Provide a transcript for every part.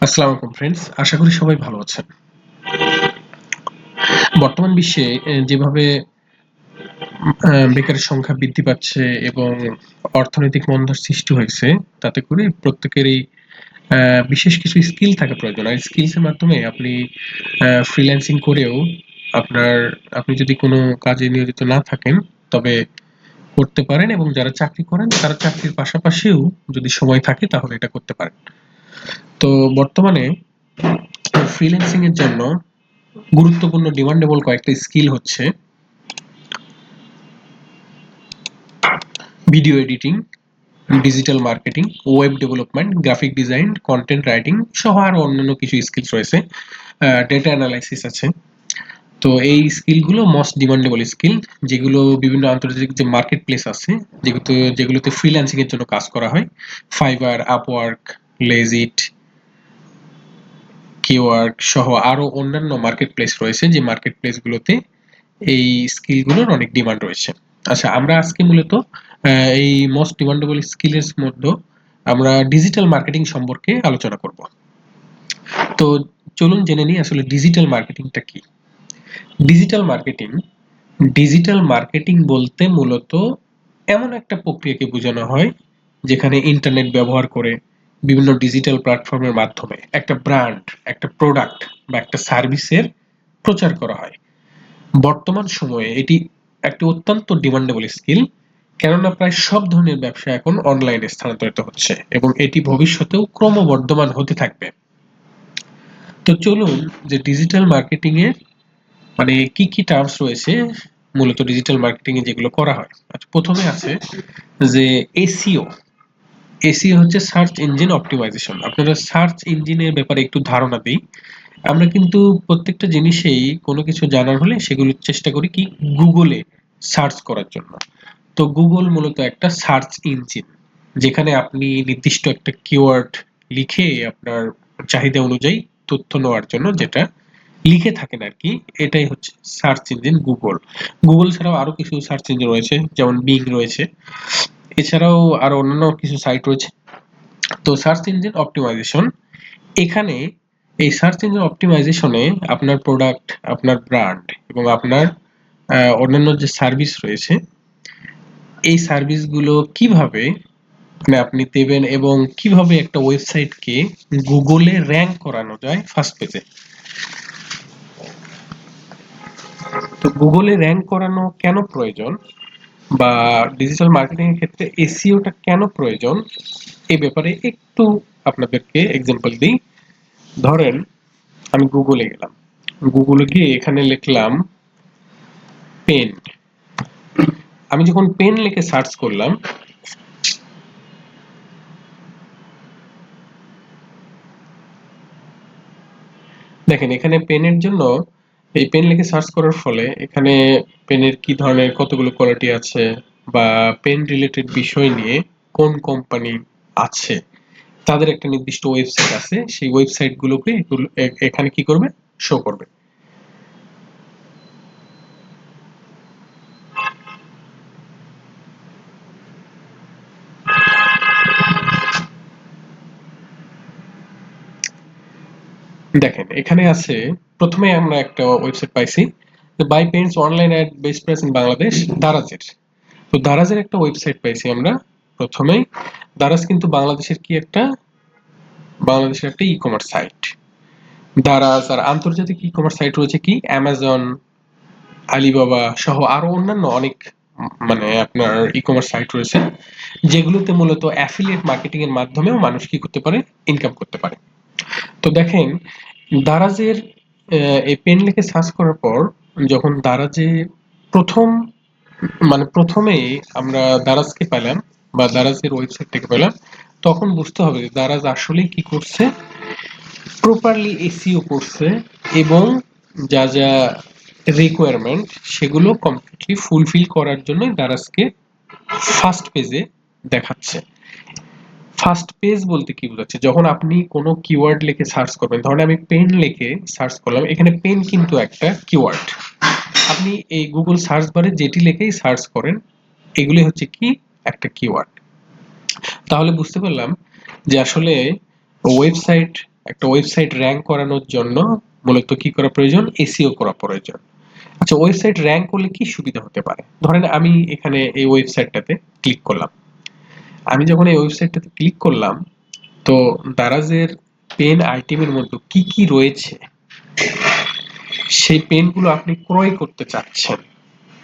আসসালামু আলাইকুম ফ্রেন্ডস, আশা করি সবাই ভালো আছেন। বর্তমান বিশ্বে যেভাবে বেকারের সংখ্যা বৃদ্ধি পাচ্ছে এবং অর্থনৈতিক মন্দার সৃষ্টি হয়েছে, তাতে করে প্রত্যেকেরই বিশেষ কিছু স্কিল থাকা প্রয়োজন। আর স্কিলসের মাধ্যমে আপনি ফ্রিল্যান্সিং করেও আপনার আপনি যদি কোনো কাজে নিয়োজিত না থাকেন, তবে করতে পারেন, এবং যারা চাকরি করেন তারা চাকরির পাশাপাশিও যদি সময় থাকে তাহলে এটা করতে পারেন। তো বর্তমানে ফ্রিল্যান্সিং এর জন্য গুরুত্বপূর্ণ ডিমান্ডেবল কয়েকটা স্কিল হচ্ছে video editing, digital marketing, web development, graphic design, content writing সহ আরো অন্যান্য কিছু স্কিলস রয়েছে। ডেটা অ্যানালাইসিস আছে। তো এই স্কিলগুলো মোস্ট ডিমান্ডেবল স্কিল, যেগুলো বিভিন্ন আন্তর্জাতিক যে মার্কেট প্লেস আছে, যেগুলোতে ফ্রিল্যান্সিং এর জন্য কাজ করা হয়, ফাইবার, আপওয়ার্ক, লেজিট, কিওয়ার্ক সহ আরো অন্যান্য মার্কেট প্লেস রয়েছে, যে মার্কেট প্লেসগুলোতে এই স্কিলগুলোর অনেক ডিমান্ড রয়েছে। আচ্ছা, আমরা আজকে মূলত এই মোস্ট ডিমান্ডেবল স্কিলের মধ্যে আমরা ডিজিটাল মার্কেটিং সম্পর্কে আলোচনা করব। তো চলুন জেনে নিই আসলে ডিজিটাল মার্কেটিংটা কি। ডিজিটাল মার্কেটিং ডিজিটাল মার্কেটিং বলতে মূলত এমন একটা প্রক্রিয়াকে বোঝানো হয় যেখানে ইন্টারনেট ব্যবহার করে বিভিন্ন ডিজিটাল প্ল্যাটফর্মের মাধ্যমে একটা ব্র্যান্ড, একটা প্রোডাক্ট বা একটা সার্ভিসের প্রচার করা হয়। বর্তমান সময়ে এটি একটি অত্যন্ত ডিমান্ডেবল স্কিল, কেননা প্রায় সব ধরনের ব্যবসা এখন অনলাইনে স্থানান্তরিত হচ্ছে এবং এটি ভবিষ্যতেও ক্রমবর্ধমান হতে থাকবে। তো চলুন, যে ডিজিটাল মার্কেটিং এর মানে কি কি টার্মস রয়েছে মূলত ডিজিটাল মার্কেটিং এ যেগুলো করা হয়। আচ্ছা, প্রথমে আছে যে এসইও। এসইও হচ্ছে সার্চ ইঞ্জিন অপটিমাইজেশন। আপনারা সার্চ ইঞ্জিনের ব্যাপারে একটু ধারণা দিই। আমরা কিন্তু প্রত্যেকটা জিনিসেই কোনো কিছু জানার হলে সেগুলো চেষ্টা করি কি গুগলে সার্চ করার জন্য। তো গুগল মূলত একটা সার্চ ইঞ্জিন, যেখানে আপনি নির্দিষ্ট একটা কিওয়ার্ড লিখে আপনার চাহিদা অনুযায়ী তথ্য নেওয়ার জন্য যেটা লিখে থাকেন আর কি, এটাই হচ্ছে সার্চ ইঞ্জিন গুগল। গুগল ছাড়াও আরো কিছু সার্চ ইঞ্জিন রয়েছে, যেমন বিং রয়েছে, এছাড়াও আরো অন্যান্য কিছু সাইট রয়েছে। তো সার্চ ইঞ্জিন অপটিমাইজেশন, এখানে এই সার্চ ইঞ্জিন অপটিমাইজেশনে আপনার প্রোডাক্ট, আপনার ব্র্যান্ড এবং আপনার অন্যান্য যে সার্ভিস রয়েছে, এই সার্ভিসগুলো কিভাবে আপনি দেবেন এবং কিভাবে একটা ওয়েবসাইটকে গুগলে র্যাঙ্ক করানো যায় ফার্স্ট পেজে। তো গুগলে র্যাঙ্ক করানো কেন প্রয়োজন, বা ডিজিটাল মার্কেটিং এর ক্ষেত্রে এসইওটা কেন প্রয়োজন, এই ব্যাপারে একটু আপনাদেরকে এক্সাম্পল দিই। ধরেন আমি গুগলে গেলাম, গুগলে গিয়ে এখানে লিখলাম পেন। আমি যখন পেন লিখে সার্চ করলাম, দেখেন এখানে পেনের জন্য এই পেন লিখে সার্চ করার ফলে এখানে পেনের কি ধরনের কতগুলো কোয়ালিটি আছে, বা পেন রিলেটেড বিষয় নিয়ে কোন কোম্পানি আছে, তাদের একটা নির্দিষ্ট ওয়েবসাইট আছে, সেই ওয়েবসাইট গুলোকে এখানে কি করবে, শো করবে। দেখেন এখানে আছে, প্রথমে আমরা একটা ওয়েবসাইট পাইছি, buy pens online at best price in Bangladesh, দারাজের। তো দারাজের একটা ওয়েবসাইট পাইছি আমরা প্রথমেই। দারাজ কিন্তু বাংলাদেশের একটা ই কমার্স সাইট। দারাজ আর আন্তর্জাতিক ই কমার্স সাইট রয়েছে কি অ্যামাজন, আলিবাবা সহ আরো অন্যান্য অনেক মানে আপনার ই কমার্স সাইট রয়েছে, যেগুলোতে মূলত অ্যাফিলিয়েট মার্কেটিং এর মাধ্যমেও মানুষ কি করতে পারে, ইনকাম করতে পারে। তো দেখেন দারাজের এই পেন লিখে সার্চ করার পর যখন দারাজে প্রথম প্রথমেই আমরা দারাজকে পেলাম বা দারাজের ওয়েবসাইটটাকে পেলাম, তখন বুঝতে হবে যে দারাজ আসলেই কি করছে, প্রপারলি এসইও করছে এবং যা যা রিকোয়ারমেন্ট সেগুলো কমপ্লিটলি ফুলফিল করার জন্য দারাজকে ফার্স্ট পেজে দেখাচ্ছে। ফার্স্ট পেজ বলতে কি বোঝাচ্ছে, যখন আপনি কোনো কিওয়ার্ড লিখে সার্চ করবেন, ধরেন আমি পেন লিখে সার্চ করলাম, এখানে পেন কিন্তু একটা কিওয়ার্ড। আপনি এই গুগল সার্চ বারে যেটি লিখেই সার্চ করেন, এগুলি হচ্ছে কি একটা কিওয়ার্ড। তাহলে বুঝতে পারলাম যে আসলে ওয়েবসাইট একটা ওয়েবসাইট র‍্যাংক করানোর জন্য মূলত কি করা প্রয়োজন? এসইও করা প্রয়োজন। আচ্ছা, ওয়েবসাইট র‍্যাংক করলে কি সুবিধা হতে পারে? ধরেন আমি এখানে এই ওয়েবসাইটটাতে ক্লিক করলাম। আমি যখন এই ওয়েবসাইটটাতে ক্লিক করলাম, তো দারাজের পেন আইটেমের মধ্যে কি কি রয়েছে সেই পেনগুলো আপনি ক্রয় করতে চাচ্ছেন।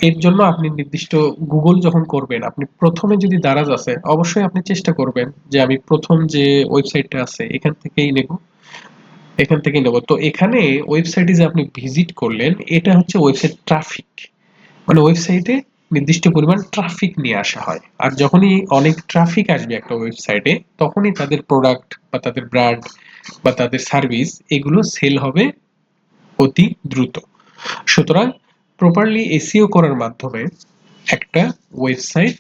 এর জন্য আপনি নির্দিষ্ট গুগল যখন করবেন, আপনি প্রথমে যদি দারাজ আছে অবশ্যই আপনি চেষ্টা করবেন যে আমি প্রথম যে ওয়েবসাইটটা আছে এখান থেকেই নেব। তো এখানে ওয়েবসাইটে যে আপনি ভিজিট করলেন, এটা হচ্ছে ওয়েবসাইট ট্রাফিক। মানে ওয়েবসাইটে নির্দিষ্ট পরিমাণ ট্রাফিক নিয়ে আসা হয়। আর যখনই অনেক ট্রাফিক আসবে একটা ওয়েবসাইটে, তখনই তাদের প্রোডাক্ট বা তাদের ব্র্যান্ড বা তাদের সার্ভিস এগুলো সেল হবে অতি দ্রুত। সুতরাং প্রপারলি এসইও করার মাধ্যমে একটা ওয়েবসাইট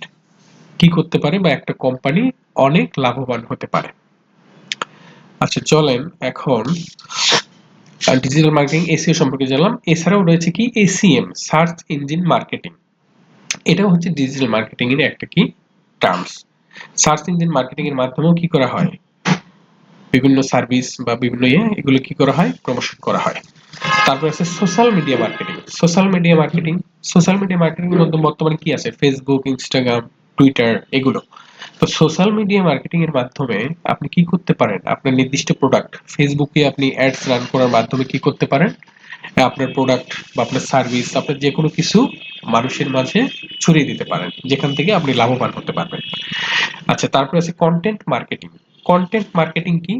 কি করতে পারে বা একটা কোম্পানি অনেক লাভবান হতে পারে। আচ্ছা, চলেন এখন ডিজিটাল মার্কেটিং এসইও সম্পর্কে জানলাম। এছাড়াও রয়েছে কি এসইএম, সার্চ ইঞ্জিন মার্কেটিং। এটাও হচ্ছে ডিজিটাল মার্কেটিং এর একটা কি টার্মস। সার্চ ইঞ্জিন মার্কেটিং এর মাধ্যমেও কি করা হয়? বিভিন্ন সার্ভিস বা বিভিন্ন এগুলো কি করা হয়? প্রমোশন করা হয়। তারপর আছে social media marketing. Social media marketing এর মধ্যে বর্তমানে কি আছে? ফেসবুক, ইনস্টাগ্রাম, টুইটার এগুলো। তো সোশ্যাল মিডিয়া মার্কেটিং এর মাধ্যমে আপনি কি করতে পারেন? আপনার নির্দিষ্ট প্রোডাক্ট ফেসবুকে আপনি অ্যাডস রান করার মাধ্যমে কি করতে পারেন? আপনার প্রোডাক্ট বা আপনার সার্ভিস, আপনার যে কোনো কিছু মানুষের মাঝে ছড়িয়ে দিতে পারেন, যেখান থেকে আপনি লাভবান হতে পারবেন। আচ্ছা, তারপরে আছে কন্টেন্ট মার্কেটিং। কন্টেন্ট মার্কেটিং কি?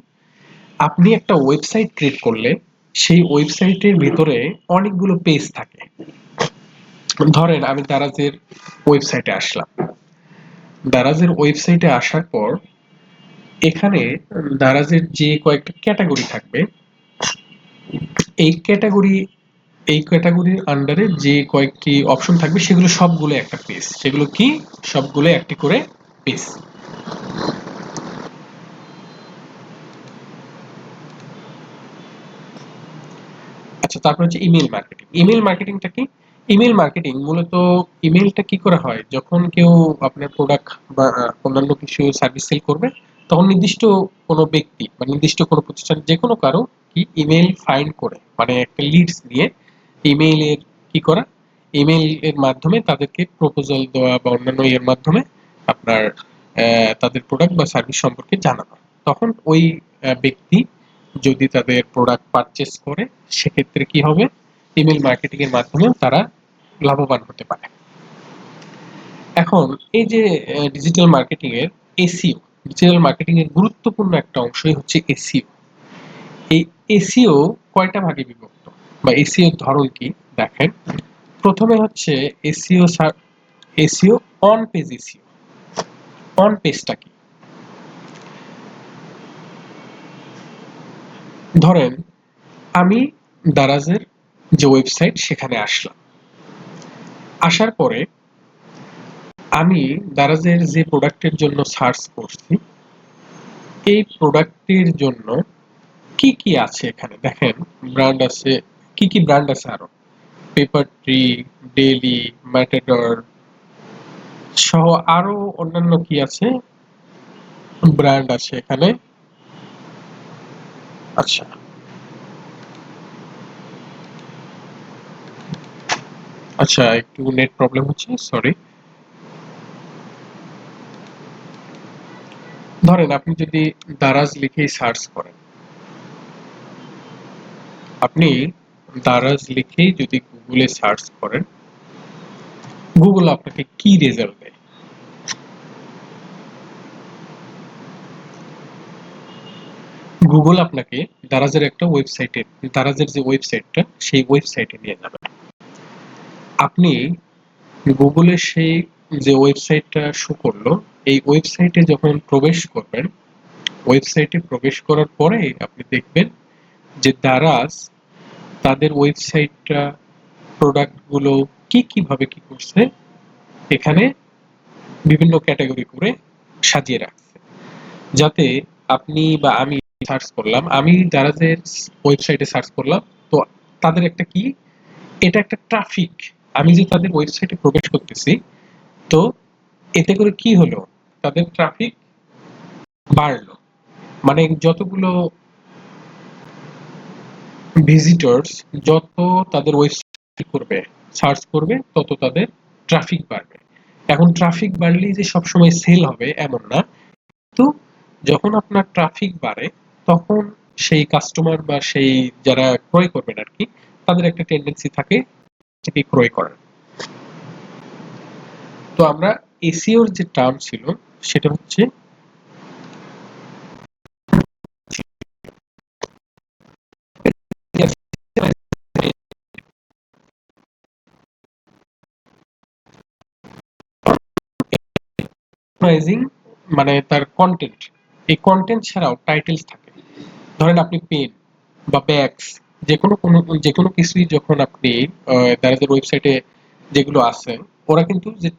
আপনি একটা ওয়েবসাইট ক্রিয়েট করলে সেই ওয়েবসাইটের ভিতরে অনেকগুলো পেজ থাকে। ধরেন আমি দারাজের ওয়েবসাইটে আসলাম। দারাজের ওয়েবসাইটে আসার পর এখানে দারাজের যে কয়েকটা ক্যাটাগরি থাকবে, এই ক্যাটাগরির আন্ডারে যে কয়েকটি অপশন থাকবে সেগুলো সবগুলো একটা পেজ। সেগুলো কি? সবগুলো একটি করে পেজ। আচ্ছা, তারপর হচ্ছে ইমেল মার্কেটিং। ইমেল মার্কেটিংটা কি? ইমেল মার্কেটিং মূলত ইমেলটা কি করা হয়? যখন কেউ আপনার প্রোডাক্ট বা অন্যান্য কিছু সার্ভিস সেল করবে, তখন নির্দিষ্ট কোনো ব্যক্তি বা নির্দিষ্ট কোনো প্রতিষ্ঠান যে কোনো কারো কি ইমেল ফাইন্ড করে, মানে একটা লিডস নিয়ে ইমেইলের কি করা? ইমেইল এর মাধ্যমে তাদেরকে প্রপোজাল দেওয়া বা অন্যান্য এর মাধ্যমে আপনার তাদের প্রোডাক্ট বা সার্ভিস সম্পর্কে জানানো। তখন ওই ব্যক্তি যদি তাদের প্রোডাক্ট পারচেজ করে, সেক্ষেত্রে কি হবে? ইমেল মার্কেটিং এর মাধ্যমে তারা লাভবান হতে পারে। এখন এই যে ডিজিটাল মার্কেটিং এর এসইও, ডিজিটাল মার্কেটিং এর গুরুত্বপূর্ণ একটা অংশই হচ্ছে এসইও। এই এসইও কয়টা ভাগে বিভক্ত বা এসইও এর ধরন কি? দেখেন, প্রথমে হচ্ছে SEO SEO on page SEO. On পেজটা কি? ধরেন আমি দারাজের যে ওয়েবসাইট সেখানে আসলাম। আসার পরে আমি দারাজের যে প্রোডাক্টের জন্য সার্চ করছি, এই প্রোডাক্টের জন্য কি কি আছে এখানে দেখেন। ব্র্যান্ড আছে, কি কি ব্র্যান্ড আছে আরো? পেপার ট্রি, ডেইলি, ম্যাটাডর সহ আরো অন্যান্য কি আছে? ব্র্যান্ড আছে এখানে। আচ্ছা, আচ্ছা, একটু নেট প্রবলেম হচ্ছে, সরি। ধরেন আপনি যদি দারাজ লিখেই সার্চ করেন, আপনি দারাজ লিখেই যদি গুগলে সার্চ করেন, গুগল আপনাকে কি রেজাল্ট দেয়? গুগল আপনাকে দারাজের একটা ওয়েবসাইটে, দারাজের যে ওয়েবসাইটটা সেই ওয়েবসাইটে নিয়ে যাবে। আপনি গুগলের সেই যে ওয়েবসাইটটা শো করলো, এই ওয়েবসাইটে যখন প্রবেশ করবেন, ওয়েবসাইটে প্রবেশ করার পরে আপনি দেখবেন যে দারাজ তাদের ওয়েবসাইটটা প্রোডাক্টগুলো কি কিভাবে কি করছে এখানে বিভিন্ন ক্যাটাগরি করে সাজিয়ে রাখছে, যাতে আপনি বা আমি সার্চ করলাম, আমি দারাজের ওয়েবসাইটে সার্চ করলাম, তো তাদের একটা কি, এটা একটা ট্রাফিক। আমি যে তাদের ওয়েবসাইটে প্রবেশ করতেছি, তো এতে করে কি হলো? তাদের ট্রাফিক বাড়লো। মানে যতগুলো ভিজিটরস যত তাদের ওয়েবসাইট করবে, সার্চ করবে, তত তাদের ট্রাফিক বাড়বে। এখন ট্রাফিক বাড়লেই যে সবসময় সেল হবে এমন না, কিন্তু যখন আপনার ট্রাফিক বাড়ে তখন সেই কাস্টমার বা সেই যারা ক্রয় করবেন আর কি, তাদের একটা টেন্ডেন্সি থাকে এটি ক্রয় করার। তো আমরা এসইওর যে টার্ম ছিল সেটা হচ্ছে অপটিমাইজিং, মানে তার কন্টেন্ট। এই কন্টেন্ট ছাড়াও টাইটেলস থাকে। ধরেন আপনি পেন বা ব্যাগস, যে কোনো কিছুই যখন আপনি তাদের ওয়েবসাইটে যেগুলো আছে, ওরা কিন্তু যে